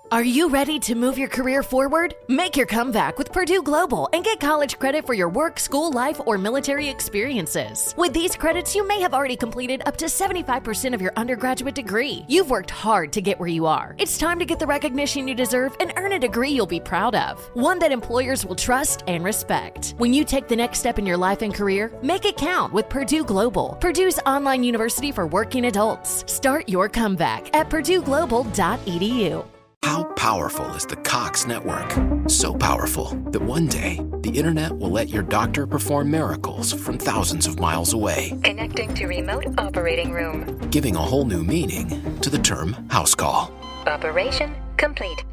Are you ready to move your career forward? Make your comeback with Purdue Global and get college credit for your work, school, life, or military experiences. With these credits, you may have already completed up to 75% of your undergraduate degree. You've worked hard to get where you are. It's time to get the recognition you deserve and earn a degree you'll be proud of, one that employers will trust and respect. When you take the next step in your life and career, make it count with Purdue Global, Purdue's online university for working adults. Start your comeback at purdueglobal.edu. How powerful is the Cox network? So powerful that one day, the internet will let your doctor perform miracles from thousands of miles away. Connecting to remote operating room. Giving a whole new meaning to the term house call. Operation complete.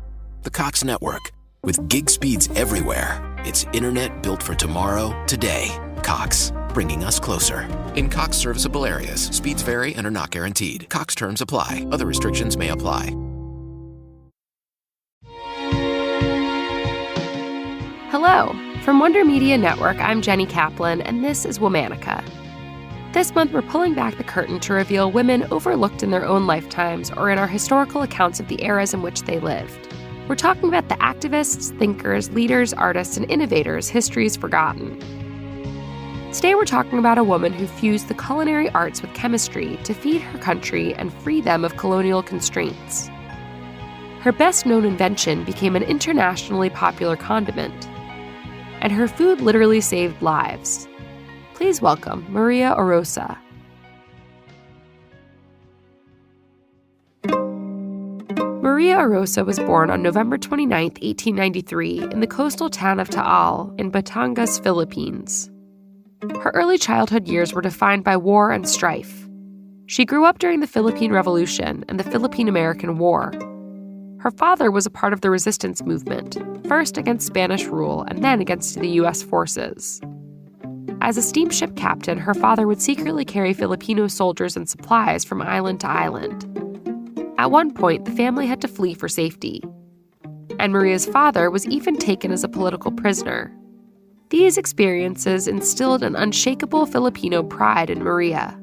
The Cox network. With gig speeds everywhere. It's internet built for tomorrow, today. Cox, bringing us closer. In Cox serviceable areas, speeds vary and are not guaranteed. Cox terms apply. Other restrictions may apply. Hello. From Wonder Media Network, I'm Jenny Kaplan, and this is Womanica. This month, we're pulling back the curtain to reveal women overlooked in their own lifetimes or in our historical accounts of the eras in which they lived. We're talking about the activists, thinkers, leaders, artists, and innovators history's forgotten. Today, we're talking about a woman who fused the culinary arts with chemistry to feed her country and free them of colonial constraints. Her best-known invention became an internationally popular condiment, and her food literally saved lives. Please welcome María Orosa. María Orosa was born on November 29, 1893, in the coastal town of Taal in Batangas, Philippines. Her early childhood years were defined by war and strife. She grew up during the Philippine Revolution and the Philippine-American War. Her father was a part of the resistance movement, first against Spanish rule and then against the U.S. forces. As a steamship captain, her father would secretly carry Filipino soldiers and supplies from island to island. At one point, the family had to flee for safety, and Maria's father was even taken as a political prisoner. These experiences instilled an unshakable Filipino pride in Maria.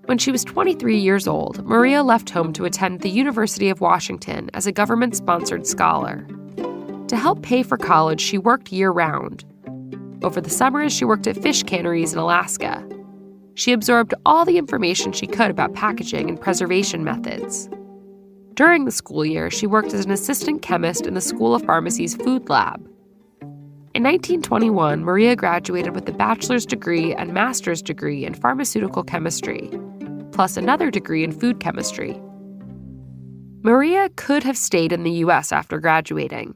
When she was 23 years old, Maria left home to attend the University of Washington as a government-sponsored scholar. To help pay for college, she worked year-round. Over the summers, she worked at fish canneries in Alaska. She absorbed all the information she could about packaging and preservation methods. During the school year, she worked as an assistant chemist in the School of Pharmacy's food lab. In 1921, Maria graduated with a bachelor's degree and master's degree in pharmaceutical chemistry, plus another degree in food chemistry. Maria could have stayed in the U.S. after graduating.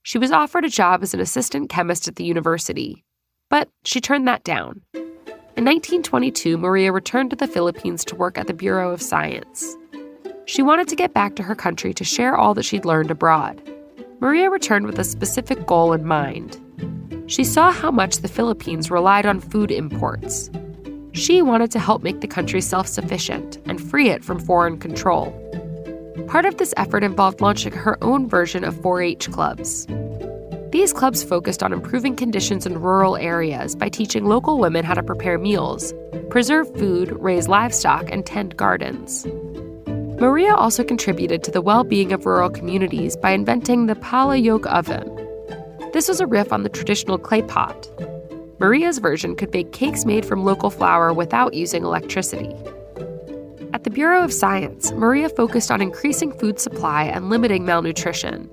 She was offered a job as an assistant chemist at the university, but she turned that down. In 1922, Maria returned to the Philippines to work at the Bureau of Science. She wanted to get back to her country to share all that she'd learned abroad. Maria returned with a specific goal in mind. She saw how much the Philippines relied on food imports. She wanted to help make the country self-sufficient and free it from foreign control. Part of this effort involved launching her own version of 4-H clubs. These clubs focused on improving conditions in rural areas by teaching local women how to prepare meals, preserve food, raise livestock, and tend gardens. Maria also contributed to the well-being of rural communities by inventing the palayok oven. This was a riff on the traditional clay pot. Maria's version could bake cakes made from local flour without using electricity. At the Bureau of Science, Maria focused on increasing food supply and limiting malnutrition.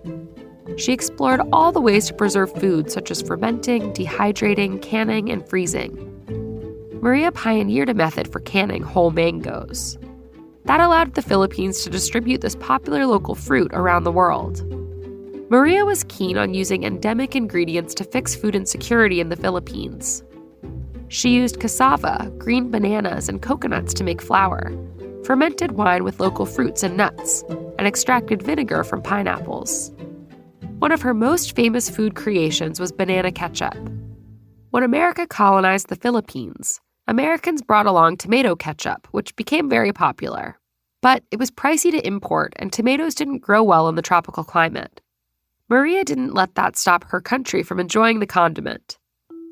She explored all the ways to preserve food, such as fermenting, dehydrating, canning, and freezing. Maria pioneered a method for canning whole mangoes. That allowed the Philippines to distribute this popular local fruit around the world. Maria was keen on using endemic ingredients to fix food insecurity in the Philippines. She used cassava, green bananas, and coconuts to make flour, fermented wine with local fruits and nuts, and extracted vinegar from pineapples. One of her most famous food creations was banana ketchup. When America colonized the Philippines, Americans brought along tomato ketchup, which became very popular. But it was pricey to import, and tomatoes didn't grow well in the tropical climate. Maria didn't let that stop her country from enjoying the condiment.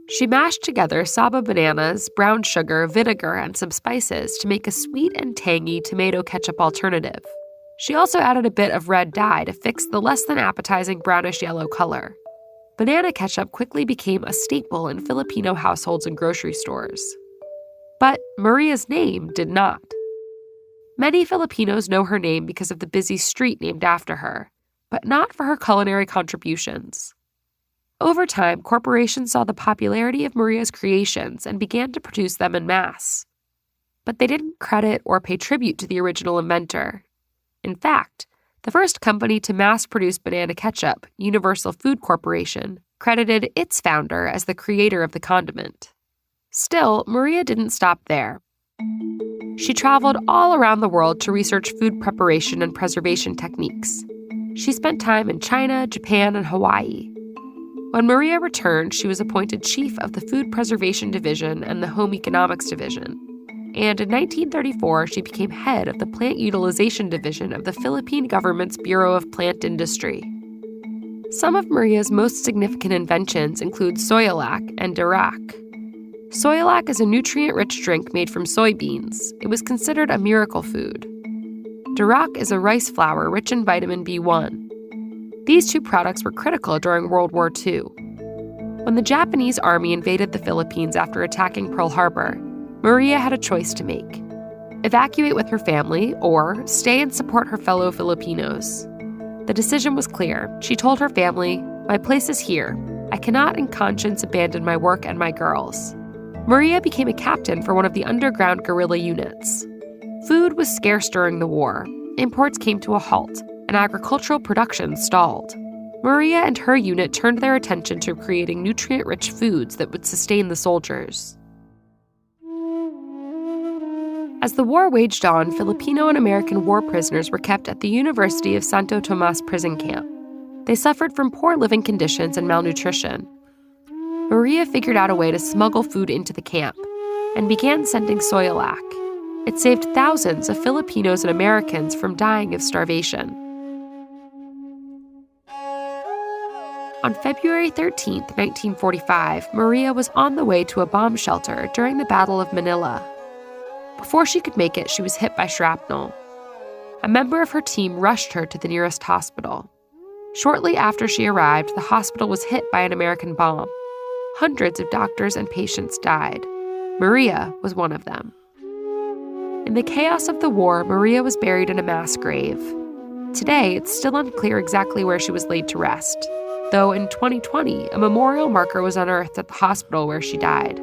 She mashed together Saba bananas, brown sugar, vinegar, and some spices to make a sweet and tangy tomato ketchup alternative. She also added a bit of red dye to fix the less than appetizing brownish-yellow color. Banana ketchup quickly became a staple in Filipino households and grocery stores. But Maria's name did not. Many Filipinos know her name because of the busy street named after her, but not for her culinary contributions. Over time, corporations saw the popularity of Maria's creations and began to produce them en masse. But they didn't credit or pay tribute to the original inventor. In fact, the first company to mass-produce banana ketchup, Universal Food Corporation, credited its founder as the creator of the condiment. Still, Maria didn't stop there. She traveled all around the world to research food preparation and preservation techniques. She spent time in China, Japan, and Hawaii. When Maria returned, she was appointed chief of the Food Preservation Division and the Home Economics Division. And in 1934, she became head of the Plant Utilization Division of the Philippine government's Bureau of Plant Industry. Some of Maria's most significant inventions include soyalac and dirac. Soyalac is a nutrient-rich drink made from soybeans. It was considered a miracle food. Dirac is a rice flour rich in vitamin B1. These two products were critical during World War II. When the Japanese army invaded the Philippines after attacking Pearl Harbor, Maria had a choice to make: evacuate with her family or stay and support her fellow Filipinos. The decision was clear. She told her family, "My place is here. I cannot in conscience abandon my work and my girls." Maria became a captain for one of the underground guerrilla units. Food was scarce during the war. Imports came to a halt, and agricultural production stalled. Maria and her unit turned their attention to creating nutrient-rich foods that would sustain the soldiers. As the war waged on, Filipino and American war prisoners were kept at the University of Santo Tomas prison camp. They suffered from poor living conditions and malnutrition. Maria figured out a way to smuggle food into the camp and began sending soyalac. It saved thousands of Filipinos and Americans from dying of starvation. On February 13, 1945, Maria was on the way to a bomb shelter during the Battle of Manila. Before she could make it, she was hit by shrapnel. A member of her team rushed her to the nearest hospital. Shortly after she arrived, the hospital was hit by an American bomb. Hundreds of doctors and patients died. Maria was one of them. In the chaos of the war, Maria was buried in a mass grave. Today, it's still unclear exactly where she was laid to rest, though in 2020, a memorial marker was unearthed at the hospital where she died.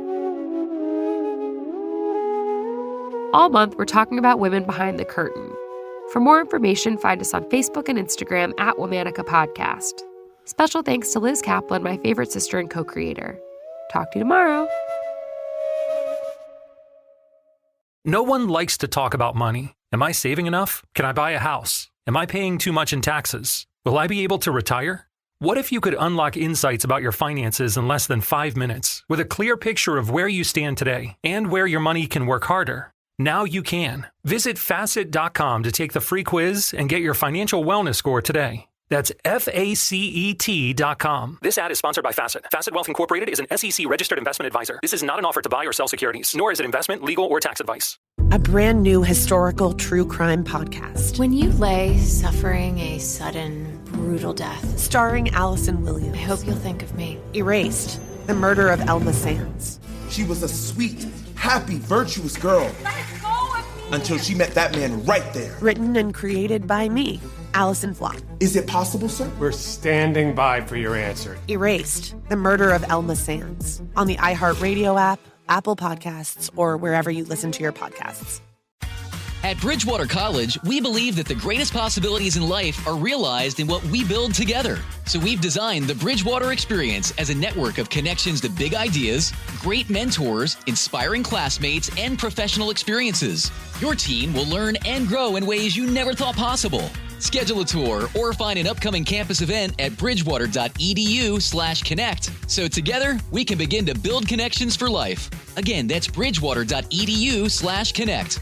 All month, we're talking about women behind the curtain. For more information, find us on Facebook and Instagram at Womanica Podcast. Special thanks to Liz Kaplan, my favorite sister and co-creator. Talk to you tomorrow. No one likes to talk about money. Am I saving enough? Can I buy a house? Am I paying too much in taxes? Will I be able to retire? What if you could unlock insights about your finances in less than 5 minutes with a clear picture of where you stand today and where your money can work harder? Now you can. Visit Facet.com to take the free quiz and get your financial wellness score today. That's FACET.com. This ad is sponsored by Facet. Facet Wealth Incorporated is an SEC-registered investment advisor. This is not an offer to buy or sell securities, nor is it investment, legal, or tax advice. A brand new historical true crime podcast. When you lay suffering a sudden, brutal death, Starring Allison Williams. I hope you'll think of me. Erased, the murder of Elma Sands. She was a sweet, happy, virtuous girl. Let go of me! Until she met that man right there. Written and created by me, Allison Flock. Is it possible, sir? We're standing by for your answer. Erased, the murder of Elma Sands. On the iHeartRadio app, Apple Podcasts, or wherever you listen to your podcasts. At Bridgewater College, we believe that the greatest possibilities in life are realized in what we build together. So we've designed the Bridgewater Experience as a network of connections to big ideas, great mentors, inspiring classmates, and professional experiences. Your team will learn and grow in ways you never thought possible. Schedule a tour or find an upcoming campus event at bridgewater.edu/connect. So together, we can begin to build connections for life. Again, that's bridgewater.edu/connect.